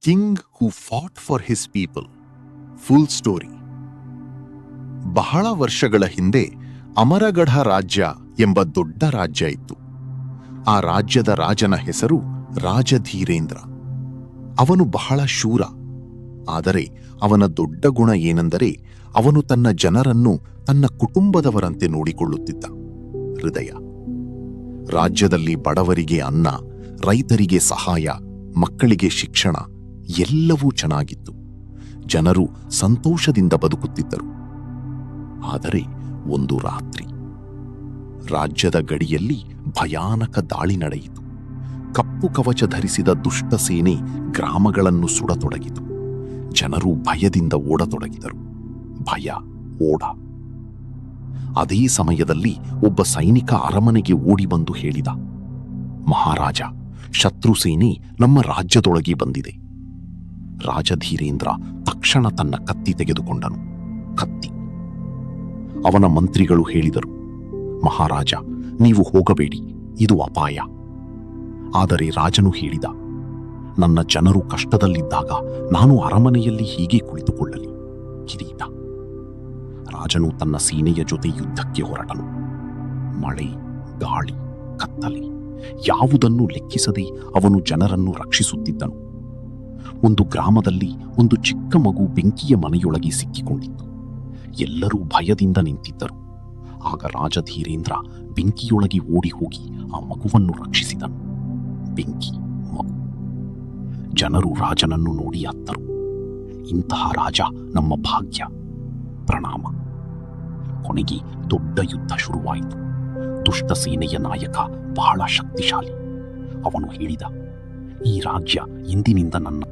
King who fought for his people. Full story. ಬಹಳ ವರ್ಷಗಳ ಹಿಂದೆ ಅಮರಗಢ ರಾಜ್ಯ ಎಂಬ ದೊಡ್ಡ ರಾಜ್ಯ ಇತ್ತು. ಆ ರಾಜ್ಯದ ರಾಜನ ಹೆಸರು ರಾಜಧೀರೇಂದ್ರ. ಅವನು ಬಹಳ ಶೂರ. ಆದರೆ ಅವನ ದೊಡ್ಡ ಗುಣ ಏನೆಂದರೆ ಅವನು ತನ್ನ ಜನರನ್ನು ತನ್ನ ಕುಟುಂಬದವರಂತೆ ನೋಡಿಕೊಳ್ಳುತ್ತಿದ್ದ. ಹೃದಯ. ರಾಜ್ಯದಲ್ಲಿ ಬಡವರಿಗೆ ಅನ್ನ, ರೈತರಿಗೆ ಸಹಾಯ, ಮಕ್ಕಳಿಗೆ ಶಿಕ್ಷಣ ಎಲ್ಲವೂ ಚೆನ್ನಾಗಿತ್ತು. ಜನರು ಸಂತೋಷದಿಂದ ಬದುಕುತ್ತಿದ್ದರು. ಆದರೆ ಒಂದು ರಾತ್ರಿ ರಾಜ್ಯದ ಗಡಿಯಲ್ಲಿ ಭಯಾನಕ ದಾಳಿ ನಡೆಯಿತು. ಕಪ್ಪು ಕವಚ ಧರಿಸಿದ ದುಷ್ಟ ಸೇನೆ ಗ್ರಾಮಗಳನ್ನು ಸುಡತೊಡಗಿತು. ಜನರು ಭಯದಿಂದ ಓಡತೊಡಗಿದರು. ಭಯ, ಓಡ. ಅದೇ ಸಮಯದಲ್ಲಿ ಒಬ್ಬ ಸೈನಿಕ ಅರಮನೆಗೆ ಓಡಿ ಬಂದು ಹೇಳಿದ, ಮಹಾರಾಜ, ಶತ್ರು ಸೇನೆ ನಮ್ಮ ರಾಜ್ಯದೊಳಗೆ ಬಂದಿದೆ. ರಾಜಧೀರೇಂದ್ರ ತಕ್ಷಣ ತನ್ನ ಕತ್ತಿ ತೆಗೆದುಕೊಂಡನು. ಕತ್ತಿ. ಅವನ ಮಂತ್ರಿಗಳು ಹೇಳಿದರು, ಮಹಾರಾಜ, ನೀವು ಹೋಗಬೇಡಿ, ಇದು ಅಪಾಯ. ಆದರೆ ರಾಜನು ಹೇಳಿದ, ನನ್ನ ಜನರು ಕಷ್ಟದಲ್ಲಿದ್ದಾಗ ನಾನು ಅರಮನೆಯಲ್ಲಿ ಹೀಗೆ ಕುಳಿತುಕೊಳ್ಳಲಿ. ಕಿರೀಟ. ರಾಜನು ತನ್ನ ಸೇನೆಯ ಜೊತೆ ಯುದ್ಧಕ್ಕೆ ಹೊರಟನು. ಮಳೆ, ಗಾಳಿ, ಕತ್ತಲೆ ಯಾವುದನ್ನು ಲೆಕ್ಕಿಸದೆ ಅವನು ಜನರನ್ನು ರಕ್ಷಿಸುತ್ತಿದ್ದನು. ಒಂದು ಗ್ರಾಮದಲ್ಲಿ ಒಂದು ಚಿಕ್ಕ ಮಗು ಬೆಂಕಿಯ ಮನೆಯೊಳಗೆ ಸಿಕ್ಕಿಕೊಂಡಿತ್ತು. ಎಲ್ಲರೂ ಭಯದಿಂದ ನಿಂತಿದ್ದರು. ಆಗ ರಾಜಧೀರೇಂದ್ರ ಬೆಂಕಿಯೊಳಗೆ ಓಡಿ ಹೋಗಿ ಆ ಮಗುವನ್ನು ರಕ್ಷಿಸಿದನು. ಬೆಂಕಿ, ಮಗು. ಜನರು ರಾಜನನ್ನು ನೋಡಿ ಅತ್ತರು. ಇಂತಹ ರಾಜ ನಮ್ಮ ಭಾಗ್ಯ. ಪ್ರಣಾಮ. ಕೊನೆಗೆ ದೊಡ್ಡ ಯುದ್ಧ ಶುರುವಾಯಿತು. ದುಷ್ಟ ಸೇನೆಯ ನಾಯಕ ಬಹಳ ಶಕ್ತಿಶಾಲಿ. ಅವನು ಹೇಳಿದ, ಈ ರಾಜ್ಯ ಇಂದಿನಿಂದ ನನ್ನ.